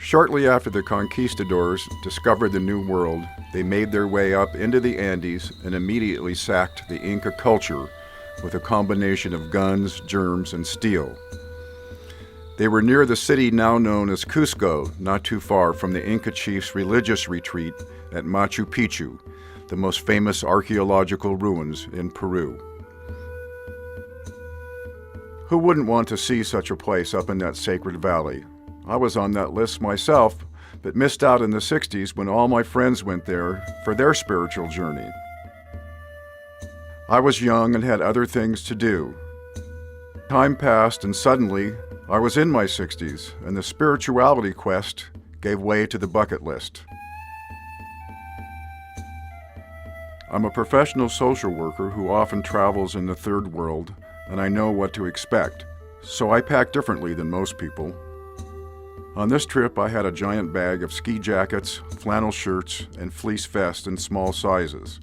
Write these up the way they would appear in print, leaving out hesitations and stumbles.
Shortly after the conquistadors discovered the New World, they made their way up into the Andes and immediately sacked the Inca culture with a combination of guns, germs, and steel. They were near the city now known as Cusco, not too far from the Inca chief's religious retreat at Machu Picchu, the most famous archaeological ruins in Peru. Who wouldn't want to see such a place up in that sacred valley? I was on that list myself, but missed out in the 60s when all my friends went there for their spiritual journey. I was young and had other things to do. Time passed and suddenly I was in my 60s and the spirituality quest gave way to the bucket list. I'm a professional social worker who often travels in the third world, and I know what to expect, so I pack differently than most people. On this trip, I had a giant bag of ski jackets, flannel shirts, and fleece vests in small sizes.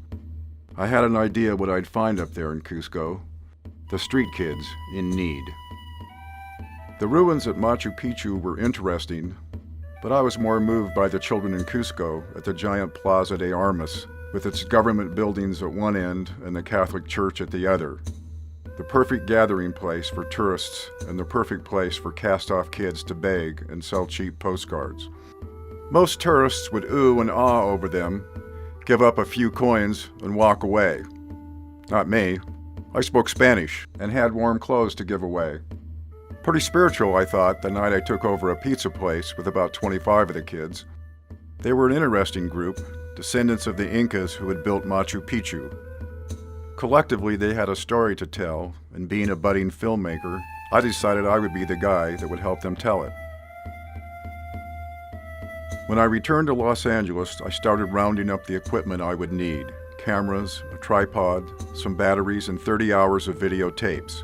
I had an idea what I'd find up there in Cusco: the street kids in need. The ruins at Machu Picchu were interesting, but I was more moved by the children in Cusco at the giant Plaza de Armas, with its government buildings at one end and the Catholic Church at the other. The perfect gathering place for tourists and the perfect place for cast-off kids to beg and sell cheap postcards. Most tourists would ooh and ah over them, give up a few coins, and walk away. Not me. I spoke Spanish and had warm clothes to give away. Pretty spiritual, I thought, the night I took over a pizza place with about 25 of the kids. They were an interesting group, descendants of the Incas who had built Machu Picchu. Collectively, they had a story to tell, and being a budding filmmaker, I decided I would be the guy that would help them tell it. When I returned to Los Angeles, I started rounding up the equipment I would need: cameras, a tripod, some batteries, and 30 hours of videotapes.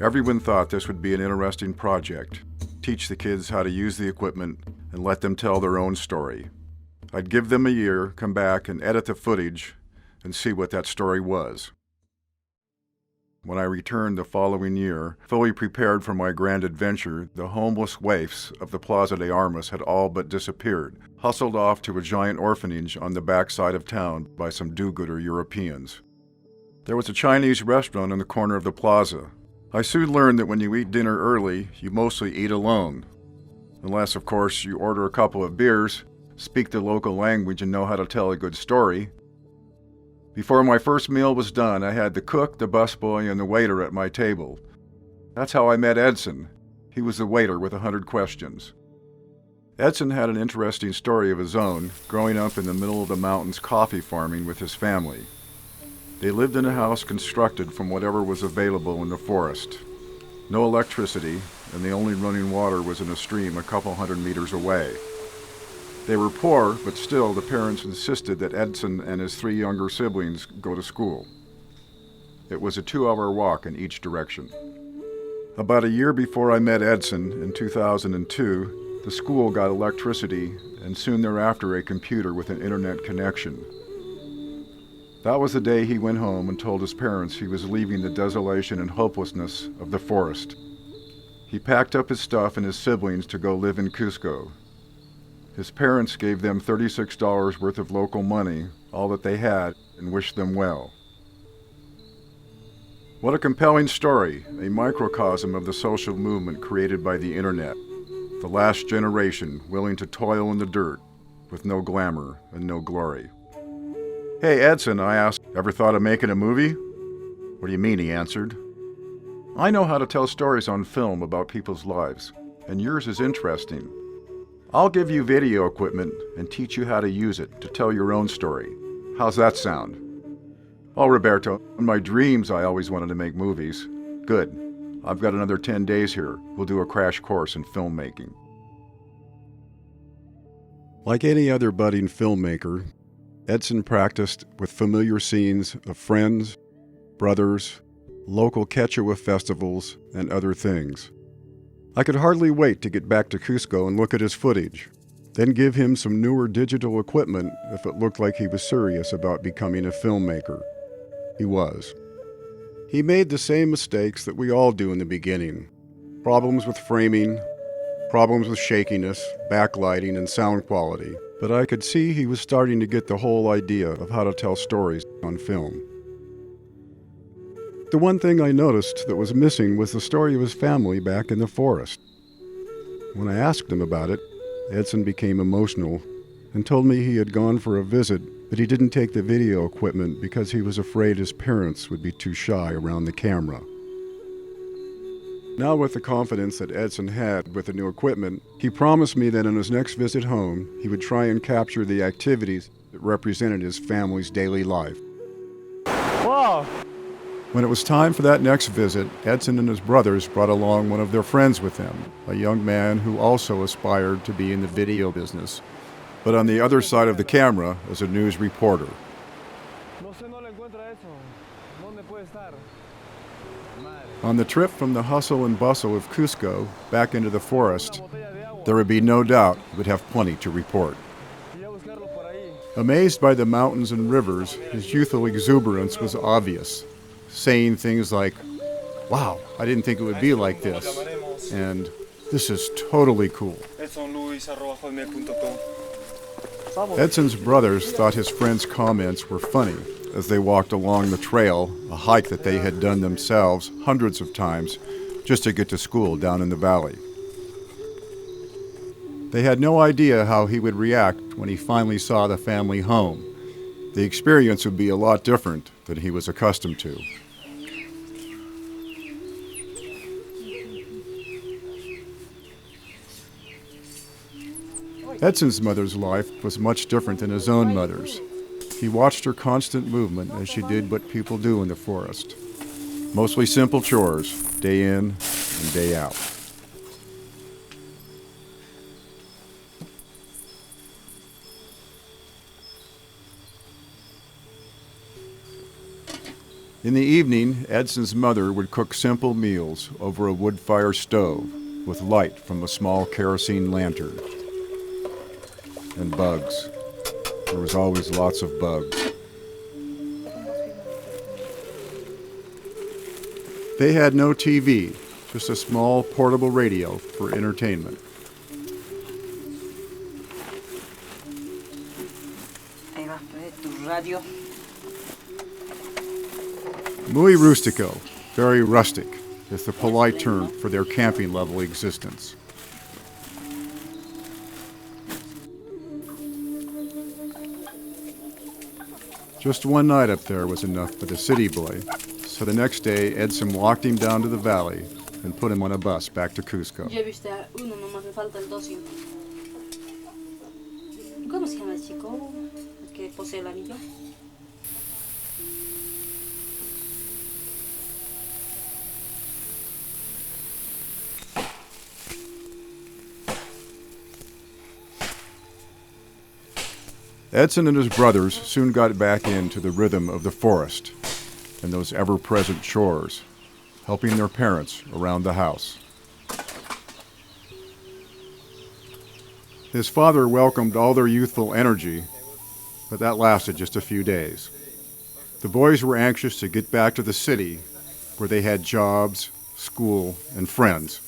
Everyone thought this would be an interesting project: teach the kids how to use the equipment and let them tell their own story. I'd give them a year, come back and edit the footage, and see what that story was. When I returned the following year, fully prepared for my grand adventure, the homeless waifs of the Plaza de Armas had all but disappeared, hustled off to a giant orphanage on the backside of town by some do-gooder Europeans. There was a Chinese restaurant in the corner of the plaza. I soon learned that when you eat dinner early, you mostly eat alone. Unless, of course, you order a couple of beers, speak the local language, and know how to tell a good story. Before my first meal was done, I had the cook, the busboy, and the waiter at my table. That's how I met Edson. He was the waiter with 100 questions. Edson had an interesting story of his own, growing up in the middle of the mountains coffee farming with his family. They lived in a house constructed from whatever was available in the forest. No electricity, and the only running water was in a stream a couple hundred meters away. They were poor, but still the parents insisted that Edson and his 3 younger siblings go to school. It was a 2-hour walk in each direction. About a year before I met Edson, in 2002, the school got electricity and soon thereafter a computer with an internet connection. That was the day he went home and told his parents he was leaving the desolation and hopelessness of the forest. He packed up his stuff and his siblings to go live in Cusco. His parents gave them $36 worth of local money, all that they had, and wished them well. What a compelling story, a microcosm of the social movement created by the internet. The last generation willing to toil in the dirt with no glamour and no glory. "Hey, Edson," I asked, "ever thought of making a movie?" "What do you mean?" he answered. "I know how to tell stories on film about people's lives, and yours is interesting. I'll give you video equipment and teach you how to use it to tell your own story. How's that sound?" "Oh, Roberto, in my dreams I always wanted to make movies." "Good. I've got another 10 days here. We'll do a crash course in filmmaking." Like any other budding filmmaker, Edson practiced with familiar scenes of friends, brothers, local Quechua festivals, and other things. I could hardly wait to get back to Cusco and look at his footage, then give him some newer digital equipment if it looked like he was serious about becoming a filmmaker. He was. He made the same mistakes that we all do in the beginning. Problems with framing, problems with shakiness, backlighting, and sound quality, but I could see he was starting to get the whole idea of how to tell stories on film. The one thing I noticed that was missing was the story of his family back in the forest. When I asked him about it, Edson became emotional and told me he had gone for a visit, but he didn't take the video equipment because he was afraid his parents would be too shy around the camera. Now, with the confidence that Edson had with the new equipment, he promised me that on his next visit home, he would try and capture the activities that represented his family's daily life. Wow! When it was time for that next visit, Edson and his brothers brought along one of their friends with them, a young man who also aspired to be in the video business, but on the other side of the camera as a news reporter. On the trip from the hustle and bustle of Cusco back into the forest, there would be no doubt he would have plenty to report. Amazed by the mountains and rivers, his youthful exuberance was obvious, saying things like, "Wow, I didn't think it would be like this," and "This is totally cool." Edson's brothers thought his friend's comments were funny as they walked along the trail, a hike that they had done themselves hundreds of times just to get to school down in the valley. They had no idea how he would react when he finally saw the family home. The experience would be a lot different than he was accustomed to. Edson's mother's life was much different than his own mother's. He watched her constant movement as she did what people do in the forest. Mostly simple chores, day in and day out. In the evening, Edson's mother would cook simple meals over a wood fire stove with light from a small kerosene lantern. And bugs. There was always lots of bugs. They had no TV, just a small portable radio for entertainment. Muy rustico, very rustic, is the polite term for their camping level existence. Just one night up there was enough for the city boy, so the next day Edson walked him down to the valley and put him on a bus back to Cusco. ¿Cómo se llama el chico que posee el anillo? Edson and his brothers soon got back into the rhythm of the forest and those ever-present chores, helping their parents around the house. His father welcomed all their youthful energy, but that lasted just a few days. The boys were anxious to get back to the city where they had jobs, school, and friends.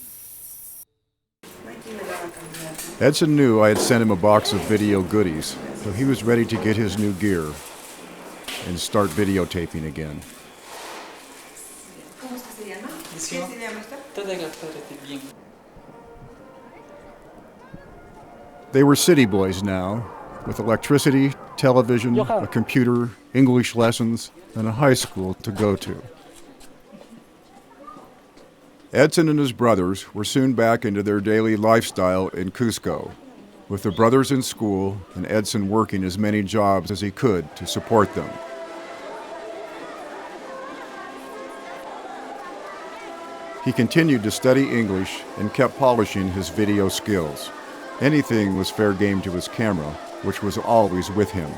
Edson knew I had sent him a box of video goodies, so he was ready to get his new gear and start videotaping again. They were city boys now, with electricity, television, a computer, English lessons, and a high school to go to. Edson and his brothers were soon back into their daily lifestyle in Cusco, with the brothers in school and Edson working as many jobs as he could to support them. He continued to study English and kept polishing his video skills. Anything was fair game to his camera, which was always with him.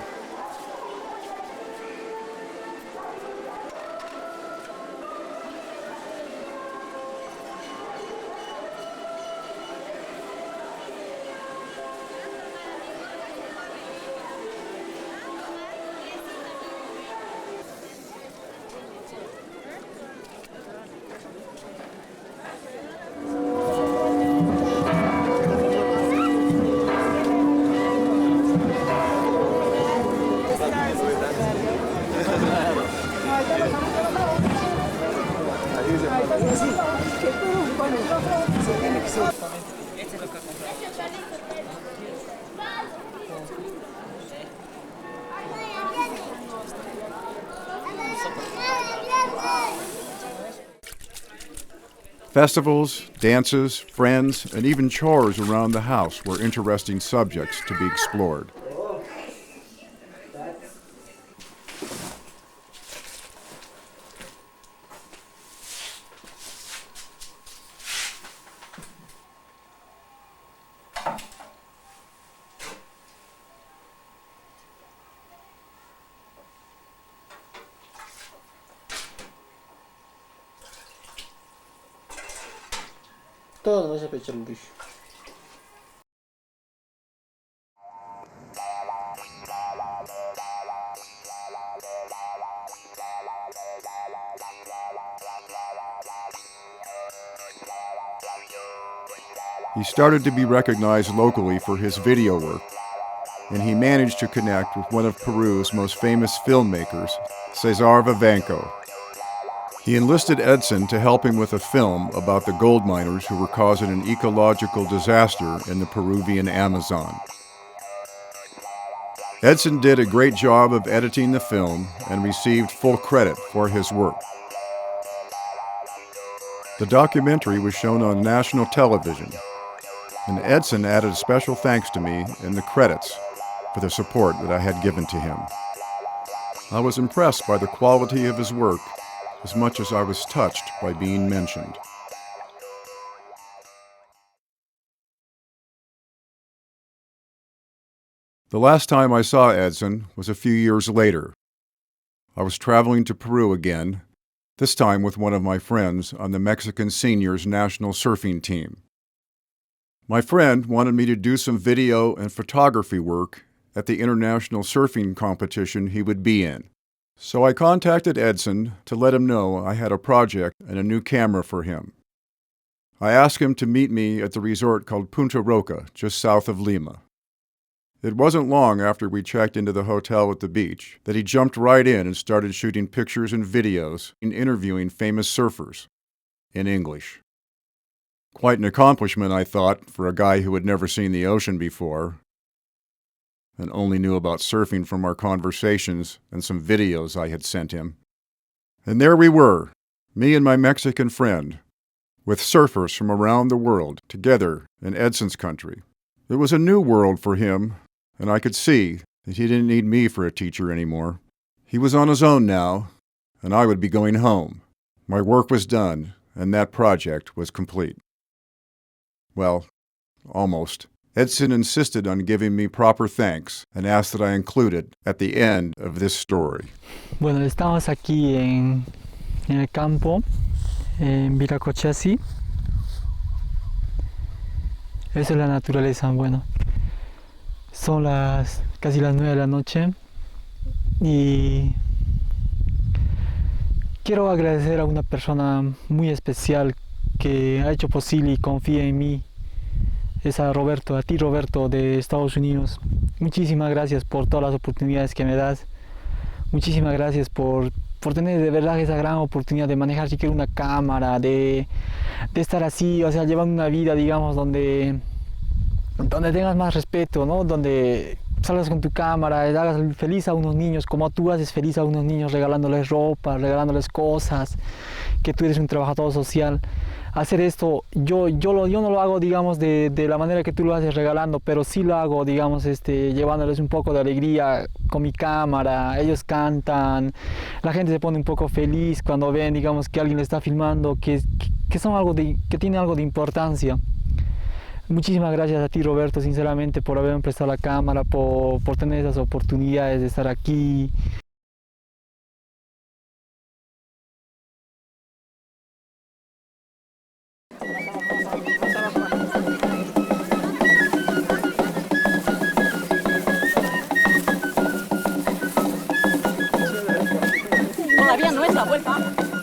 Festivals, dances, friends, and even chores around the house were interesting subjects to be explored. Todo no se echa el lixo. He started to be recognized locally for his video work, and he managed to connect with one of Peru's most famous filmmakers, Cesar Vivanco. He enlisted Edson to help him with a film about the gold miners who were causing an ecological disaster in the Peruvian Amazon. Edson did a great job of editing the film and received full credit for his work. The documentary was shown on national television, and Edson added a special thanks to me in the credits for the support that I had given to him. I was impressed by the quality of his work as much as I was touched by being mentioned. The last time I saw Edson was a few years later. I was traveling to Peru again, this time with one of my friends on the Mexican seniors national surfing team. My friend wanted me to do some video and photography work at the international surfing competition he would be in. So I contacted Edson to let him know I had a project and a new camera for him. I asked him to meet me at the resort called Punta Roca, just south of Lima. It wasn't long after we checked into the hotel at the beach that he jumped right in and started shooting pictures and videos and interviewing famous surfers in English. Quite an accomplishment, I thought, for a guy who had never seen the ocean before and only knew about surfing from our conversations and some videos I had sent him. And there we were, me and my Mexican friend, with surfers from around the world together in Edson's country. It was a new world for him, and I could see that he didn't need me for a teacher anymore. He was on his own now, and I would be going home. My work was done, and that project was complete. Well, almost. Edson insisted on giving me proper thanks and asked that I include it at the end of this story. Bueno, estamos aquí en el campo, en Viracochasi. Esa es la naturaleza. Bueno, son casi las 9 de la noche y quiero agradecer a una persona muy especial que ha hecho posible y confía en mí. Es a Roberto, a ti Roberto de Estados Unidos. Muchísimas gracias por todas las oportunidades que me das. Muchísimas gracias por tener de verdad esa gran oportunidad de manejar siquiera una cámara, de estar así, o sea, llevando una vida, digamos, donde tengas más respeto, ¿no? Donde salgas con tu cámara, hagas feliz a unos niños como tú haces feliz a unos niños regalándoles ropa, regalándoles cosas, que tú eres un trabajador social. Hacer esto, yo no lo hago, digamos, de la manera que tú lo haces regalando, pero sí lo hago, digamos, llevándoles un poco de alegría con mi cámara. Ellos cantan, la gente se pone un poco feliz cuando ven, digamos, que alguien le está filmando, que tiene algo de importancia. Muchísimas gracias a ti, Roberto, sinceramente, por haberme prestado la cámara, por tener esas oportunidades de estar aquí. Todavía no es la vuelta.